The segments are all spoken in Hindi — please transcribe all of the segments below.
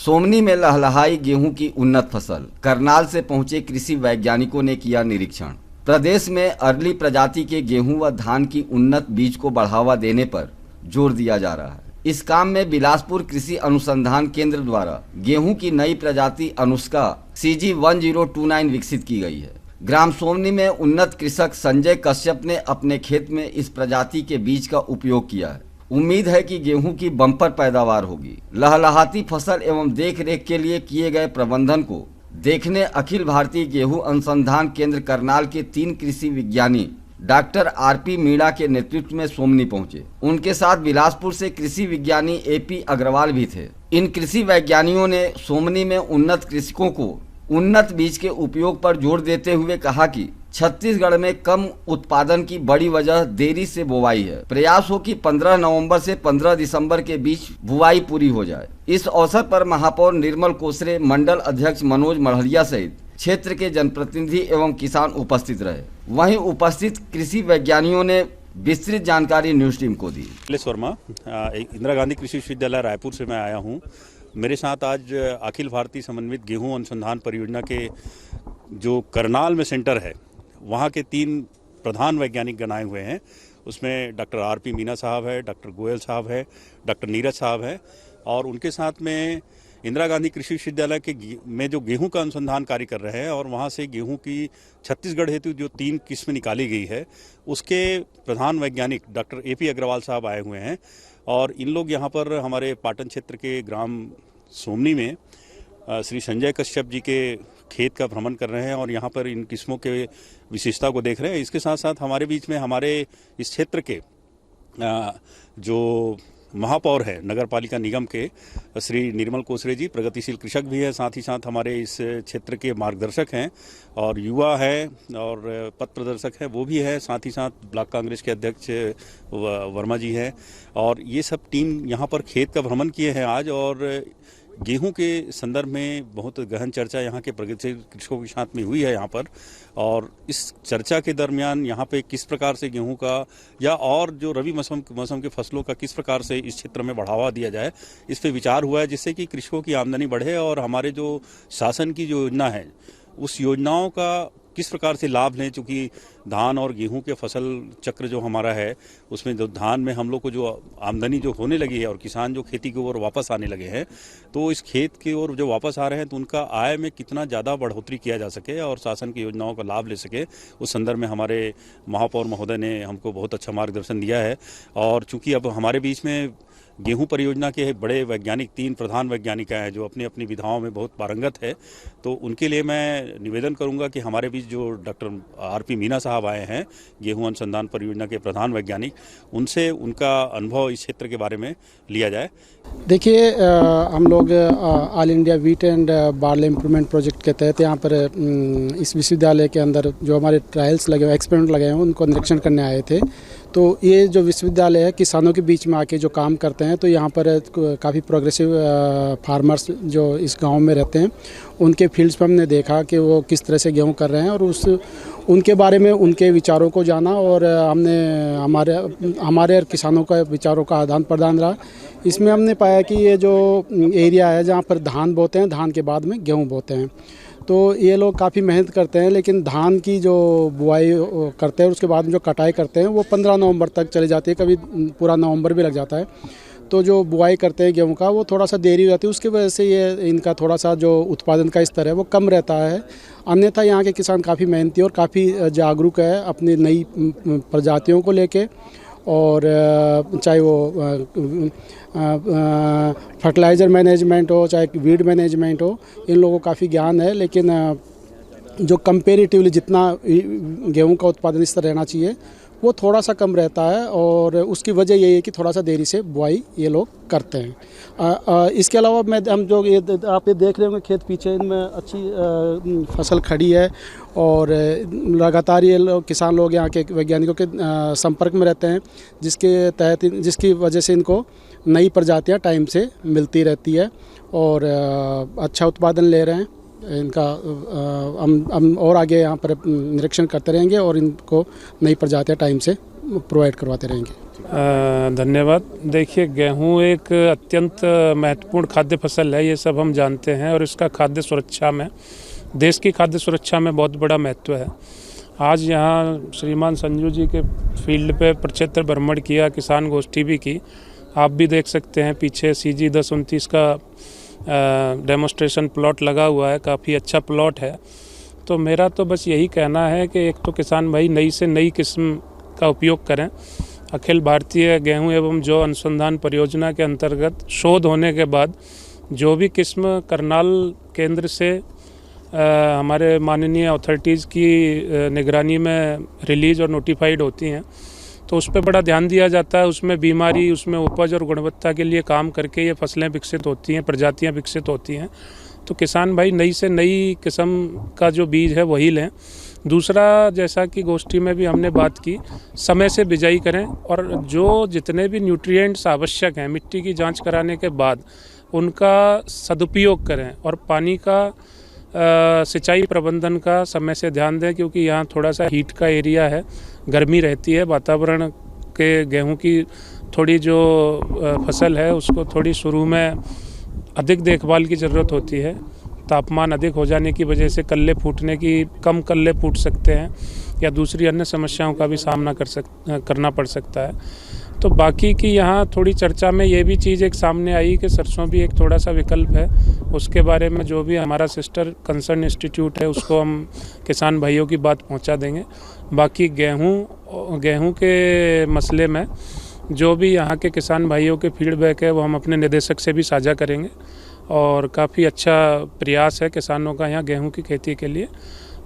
सोमनी में लहलहाई गेहूं की उन्नत फसल। करनाल से पहुंचे कृषि वैज्ञानिकों ने किया निरीक्षण। प्रदेश में अर्ली प्रजाति के गेहूं व धान की उन्नत बीज को बढ़ावा देने पर जोर दिया जा रहा है। इस काम में बिलासपुर कृषि अनुसंधान केंद्र द्वारा गेहूं की नई प्रजाति अनुष्का CG 1029 विकसित की गई है। ग्राम सोमनी में उन्नत कृषक संजय कश्यप ने अपने खेत में इस प्रजाति के बीज का उपयोग किया है। उम्मीद है कि गेहूं की बम्पर पैदावार होगी। लहलहाती फसल एवं देख रेख के लिए किए गए प्रबंधन को देखने अखिल भारतीय गेहूं अनुसंधान केंद्र करनाल के 3 कृषि विज्ञानी डॉक्टर RP मीणा के नेतृत्व में सोमनी पहुंचे। उनके साथ बिलासपुर से कृषि विज्ञानी AP अग्रवाल भी थे। इन कृषि वैज्ञानिकों ने सोमनी में उन्नत कृषकों को उन्नत बीज के उपयोग पर जोर देते हुए कहा कि छत्तीसगढ़ में कम उत्पादन की बड़ी वजह देरी से बुवाई है। प्रयास हो कि 15 नवंबर से 15 दिसंबर के बीच बुवाई पूरी हो जाए। इस अवसर पर महापौर निर्मल कोसरे, मंडल अध्यक्ष मनोज मढ़िया सहित क्षेत्र के जनप्रतिनिधि एवं किसान उपस्थित रहे। वहीं उपस्थित कृषि वैज्ञानिकों ने विस्तृत जानकारी न्यूज टीम को दी। वर्मा, इंदिरा गांधी कृषि विश्वविद्यालय रायपुर से मैं आया हूँ। मेरे साथ आज अखिल भारतीय समन्वित गेहूं अनुसंधान परियोजना के जो करनाल में सेंटर है, वहाँ के 3 प्रधान वैज्ञानिक गण आए हुए हैं। उसमें डॉक्टर RP मीणा साहब है, डॉक्टर गोयल साहब है, डॉक्टर नीरज साहब है, और उनके साथ में इंदिरा गांधी कृषि विश्वविद्यालय के में जो गेहूं का अनुसंधान कार्य कर रहे हैं, और वहाँ से गेहूं की छत्तीसगढ़ हेतु जो 3 किस्म निकाली गई है, उसके प्रधान वैज्ञानिक डॉक्टर AP अग्रवाल साहब आए हुए हैं। और इन लोग यहाँ पर हमारे पाटन क्षेत्र के ग्राम सोमनी में श्री संजय कश्यप जी के खेत का भ्रमण कर रहे हैं और यहाँ पर इन किस्मों के विशेषता को देख रहे हैं। इसके साथ साथ हमारे बीच में हमारे इस क्षेत्र के जो महापौर है नगर पालिका निगम के श्री निर्मल कोसरे जी, प्रगतिशील कृषक भी है, साथ ही साथ हमारे इस क्षेत्र के मार्गदर्शक हैं और युवा है और पथ प्रदर्शक है, वो भी है, साथ ही साथ ब्लॉक कांग्रेस के अध्यक्ष वर्मा जी है। और ये सब टीम यहाँ पर खेत का भ्रमण किए हैं आज, और गेहूं के संदर्भ में बहुत गहन चर्चा यहाँ के प्रगतिशील कृषकों के साथ में हुई है यहाँ पर। और इस चर्चा के दरमियान यहाँ पे किस प्रकार से गेहूं का या और जो रबी मौसम के फसलों का किस प्रकार से इस क्षेत्र में बढ़ावा दिया जाए, इस पे विचार हुआ है, जिससे कि कृषकों की आमदनी बढ़े और हमारे जो शासन की जो योजना है उस योजनाओं का किस प्रकार से लाभ लें। चूँकि धान और गेहूं के फसल चक्र जो हमारा है, उसमें जो धान में हम लोग को जो आमदनी जो होने लगी है और किसान जो खेती की ओर वापस आने लगे हैं, तो इस खेत की ओर जो वापस आ रहे हैं तो उनका आय में कितना ज़्यादा बढ़ोतरी किया जा सके और शासन की योजनाओं का लाभ ले सके, उस संदर्भ में हमारे महापौर महोदय ने हमको बहुत अच्छा मार्गदर्शन दिया है। और चूँकि अब हमारे बीच में गेहूं परियोजना के बड़े वैज्ञानिक 3 प्रधान वैज्ञानिक हैं जो अपनी अपनी विधाओं में बहुत पारंगत है, तो उनके लिए मैं निवेदन करूंगा कि हमारे बीच जो डॉक्टर RP मीणा साहब आए हैं, गेहूं अनुसंधान परियोजना के प्रधान वैज्ञानिक, उनसे उनका अनुभव इस क्षेत्र के बारे में लिया जाए। देखिए, हम लोग all India wheat and barley improvement project के तहत यहाँ पर इस विश्वविद्यालय के अंदर जो हमारे ट्रायल्स लगे हुए, एक्सपेरिमेंट लगे हैं, उनको निरीक्षण करने आए थे। तो ये जो विश्वविद्यालय है किसानों के बीच में आके जो काम करते हैं, तो यहाँ पर काफ़ी प्रोग्रेसिव फार्मर्स जो इस गांव में रहते हैं, उनके फील्ड्स पर हमने देखा कि वो किस तरह से गेहूं कर रहे हैं और उनके बारे में उनके विचारों को जाना, और हमने हमारे किसानों का विचारों का आदान प्रदान रहा। इसमें हमने पाया कि ये जो एरिया है जहाँ पर धान बोते हैं, धान के बाद में गेहूँ बोते हैं, तो ये लोग काफ़ी मेहनत करते हैं, लेकिन धान की जो बुआई करते हैं उसके बाद में जो कटाई करते हैं वो 15 नवंबर तक चली जाती है, कभी पूरा नवंबर भी लग जाता है। तो जो बुआई करते हैं गेहूं का वो थोड़ा सा देरी हो जाती है, उसकी वजह से ये इनका थोड़ा सा जो उत्पादन का स्तर है वो कम रहता है। अन्यथा यहाँ के किसान काफ़ी मेहनती और काफ़ी जागरूक है अपनी नई प्रजातियों को लेके, और चाहे वो फर्टिलाइज़र मैनेजमेंट हो, चाहे वीड मैनेजमेंट हो, इन लोगों को काफ़ी ज्ञान है। लेकिन जो कंपेरेटिवली जितना गेहूं का उत्पादन स्तर रहना चाहिए वो थोड़ा सा कम रहता है, और उसकी वजह यही है कि थोड़ा सा देरी से बुआई ये लोग करते हैं। इसके अलावा हम जो आप ये देख रहे होंगे खेत पीछे, इनमें अच्छी फसल खड़ी है, और लगातार ये किसान लोग यहाँ के वैज्ञानिकों के संपर्क में रहते हैं, जिसकी वजह से इनको नई प्रजातियाँ टाइम से मिलती रहती है और अच्छा उत्पादन ले रहे हैं। इनका हम और आगे यहाँ पर निरीक्षण करते रहेंगे और इनको नई प्रजातियाँ टाइम से प्रोवाइड करवाते रहेंगे। धन्यवाद। देखिए, गेहूं एक अत्यंत महत्वपूर्ण खाद्य फसल है, ये सब हम जानते हैं, और इसका खाद्य सुरक्षा में, देश की खाद्य सुरक्षा में बहुत बड़ा महत्व है। आज यहाँ श्रीमान संजू जी के फील्ड पे प्रक्षेत्र भ्रमण किया, किसान गोष्ठी भी की। आप भी देख सकते हैं पीछे CG 1029 का डेमोस्ट्रेशन प्लॉट लगा हुआ है, काफ़ी अच्छा प्लॉट है। तो मेरा तो बस यही कहना है कि एक तो किसान भाई नई से नई किस्म का उपयोग करें। अखिल भारतीय गेहूं एवं जौ अनुसंधान परियोजना के अंतर्गत शोध होने के बाद जो भी किस्म करनाल केंद्र से हमारे माननीय अथॉरिटीज़ की निगरानी में रिलीज़ और नोटिफाइड होती हैं, तो उस पर बड़ा ध्यान दिया जाता है। उसमें बीमारी, उसमें उपज और गुणवत्ता के लिए काम करके ये फसलें विकसित होती हैं, प्रजातियां विकसित होती हैं। तो किसान भाई नई से नई किस्म का जो बीज है वही लें। दूसरा, जैसा कि गोष्ठी में भी हमने बात की, समय से बिजाई करें, और जो जितने भी न्यूट्रिएंट्स आवश्यक हैं मिट्टी की जांच कराने के बाद उनका सदुपयोग करें, और पानी का सिंचाई प्रबंधन का समय से ध्यान दें, क्योंकि यहाँ थोड़ा सा हीट का एरिया है, गर्मी रहती है। वातावरण के गेहूं की थोड़ी जो फसल है उसको थोड़ी शुरू में अधिक देखभाल की ज़रूरत होती है। तापमान अधिक हो जाने की वजह से कल्ले फूटने की, कम कल्ले फूट सकते हैं, या दूसरी अन्य समस्याओं का भी सामना करना पड़ सकता है। तो बाकी की यहाँ थोड़ी चर्चा में ये भी चीज़ एक सामने आई कि सरसों भी एक थोड़ा सा विकल्प है। उसके बारे में जो भी हमारा सिस्टर कंसर्न इंस्टीट्यूट है उसको हम किसान भाइयों की बात पहुँचा देंगे। बाकी गेहूँ के मसले में जो भी यहाँ के किसान भाइयों के फीडबैक है वो हम अपने निदेशक से भी साझा करेंगे, और काफ़ी अच्छा प्रयास है किसानों का यहाँ गेहूं की खेती के लिए,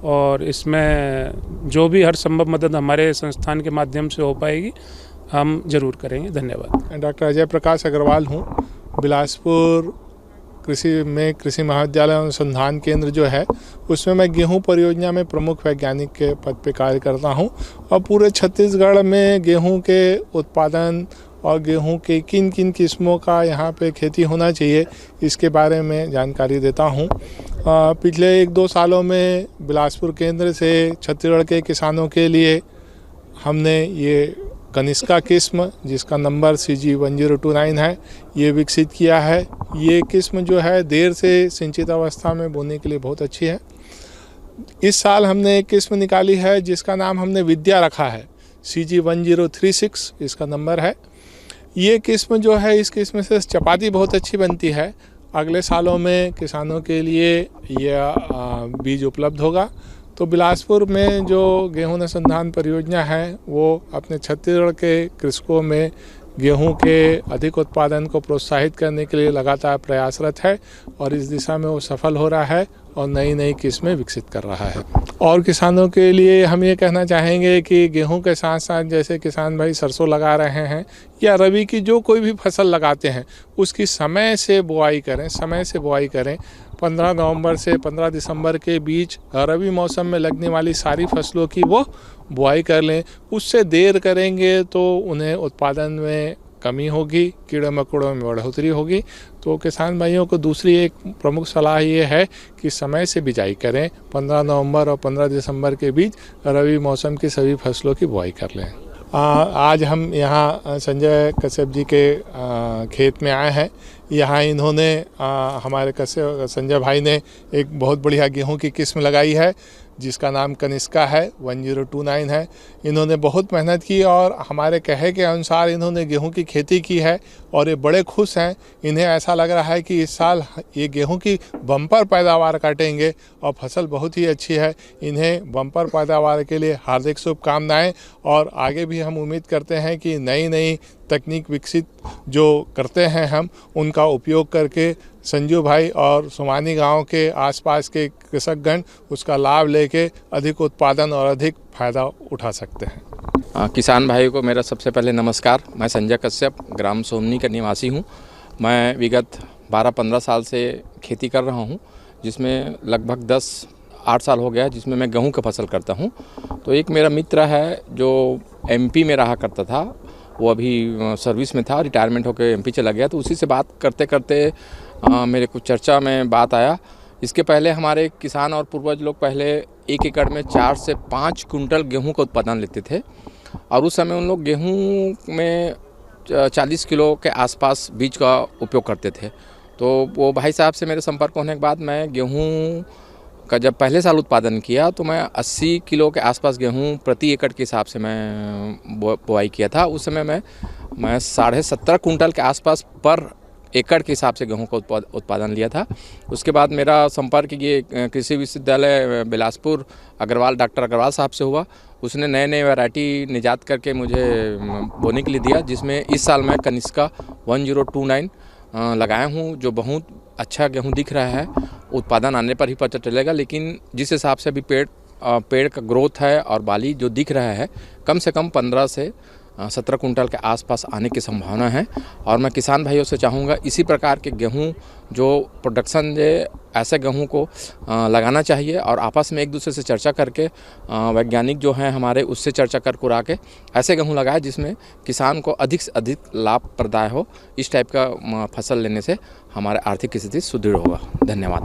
और इसमें जो भी हर संभव मदद हमारे संस्थान के माध्यम से हो पाएगी हम जरूर करेंगे। धन्यवाद। डॉक्टर अजय प्रकाश अग्रवाल हूँ। बिलासपुर कृषि महाविद्यालय अनुसंधान केंद्र जो है उसमें मैं गेहूं परियोजना में प्रमुख वैज्ञानिक के पद पे कार्य करता हूं, और पूरे छत्तीसगढ़ में गेहूं के उत्पादन और गेहूं के किन किन किस्मों का यहाँ पे खेती होना चाहिए इसके बारे में जानकारी देता हूं। पिछले 1-2 सालों में बिलासपुर केंद्र से छत्तीसगढ़ के किसानों के लिए हमने ये कनिष्का किस्म, जिसका नंबर CG 1029 है, ये विकसित किया है। ये किस्म जो है देर से सिंचित अवस्था में बोने के लिए बहुत अच्छी है। इस साल हमने एक किस्म निकाली है जिसका नाम हमने विद्या रखा है, CG 1036 इसका नंबर है। ये किस्म जो है, इस किस्म से चपाती बहुत अच्छी बनती है। अगले सालों में किसानों के लिए यह बीज उपलब्ध होगा। तो बिलासपुर में जो गेहूं अनुसंधान परियोजना है वो अपने छत्तीसगढ़ के कृषकों में गेहूं के अधिक उत्पादन को प्रोत्साहित करने के लिए लगातार प्रयासरत है, और इस दिशा में वो सफल हो रहा है और नई नई किस्में विकसित कर रहा है। और किसानों के लिए हम ये कहना चाहेंगे कि गेहूं के साथ साथ जैसे किसान भाई सरसों लगा रहे हैं या रबी की जो कोई भी फसल लगाते हैं उसकी समय से बुआई करें। 15 नवंबर से 15 दिसंबर के बीच रबी मौसम में लगने वाली सारी फसलों की वो बुआई कर लें। उससे देर करेंगे तो उन्हें उत्पादन में कमी होगी, कीड़े मकोड़ों में बढ़ोतरी होगी। तो किसान भाइयों को दूसरी एक प्रमुख सलाह ये है कि समय से बिजाई करें। 15 नवंबर और 15 दिसंबर के बीच रबी मौसम की सभी फसलों की बुआई कर लें। आज हम यहाँ संजय कश्यप जी के खेत में आए हैं। यहाँ इन्होंने हमारे संजय भाई ने एक बहुत बढ़िया गेहूं की किस्म लगाई है जिसका नाम कनिष्का है, 1029 है। इन्होंने बहुत मेहनत की और हमारे कहे के अनुसार इन्होंने गेहूं की खेती की है और ये बड़े खुश हैं। इन्हें ऐसा लग रहा है कि इस साल ये गेहूं की बम्पर पैदावार काटेंगे और फसल बहुत ही अच्छी है। इन्हें बम्पर पैदावार के लिए हार्दिक शुभकामनाएं, और आगे भी हम उम्मीद करते हैं कि नई नई तकनीक विकसित जो करते हैं हम उनका उपयोग करके संजू भाई और सुमानी गांव के आसपास के कृषकगण उसका लाभ लेके अधिक उत्पादन और अधिक फायदा उठा सकते हैं। किसान भाई को मेरा सबसे पहले नमस्कार। मैं संजय कश्यप ग्राम सोमनी का निवासी हूं। मैं विगत 12-15 साल से खेती कर रहा हूं, जिसमें लगभग 10-8 साल हो गया जिसमें मैं गेहूं का फसल करता हूं। तो एक मेरा मित्र है जो MP में रहा करता था, वो अभी सर्विस में था, रिटायरमेंट होकर MP चला गया। तो उसी से बात करते करते मेरे कुछ चर्चा में बात आया। इसके पहले हमारे किसान और पूर्वज लोग पहले 1 एकड़ में 4 से 5 कुंटल गेहूं का उत्पादन लेते थे। और उस समय उन लोग गेहूं में 40 किलो के आसपास बीज का उपयोग करते थे। तो वो भाई साहब से मेरे संपर्क होने के बाद मैं गेहूं का जब पहले साल उत्पादन किया तो मैं 80 किलो के आसपास गेहूं प्रति एकड़ के हिसाब से मैं बुआई किया था। उस समय मैं 17.5 कुंटल के आसपास पर एकड़ के हिसाब से गेहूं का उत्पादन लिया था। उसके बाद मेरा संपर्क ये कृषि विश्वविद्यालय बिलासपुर डॉक्टर अग्रवाल साहब से हुआ। उसने नए नए वैरायटी निजात करके मुझे बोने के लिए दिया, जिसमें इस साल मैं कनिष्का 1029 लगाया हूं, जो बहुत अच्छा गेहूं दिख रहा है। उत्पादन आने पर ही पता चलेगा, लेकिन जिस हिसाब से अभी पेड़ का ग्रोथ है और बाली जो दिख रहा है, कम से कम 15 से 17 कुंटल के आसपास आने की संभावना है। और मैं किसान भाइयों से चाहूँगा इसी प्रकार के गेहूं जो प्रोडक्शन ऐसे गेहूं को लगाना चाहिए और आपस में एक दूसरे से चर्चा करके वैज्ञानिक जो हैं हमारे उससे चर्चा कर के ऐसे गेहूं लगाए जिसमें किसान को अधिक से अधिक लाभप्रदाय हो। इस टाइप का फसल लेने से हमारे आर्थिक स्थिति सुदृढ़ होगा। धन्यवाद।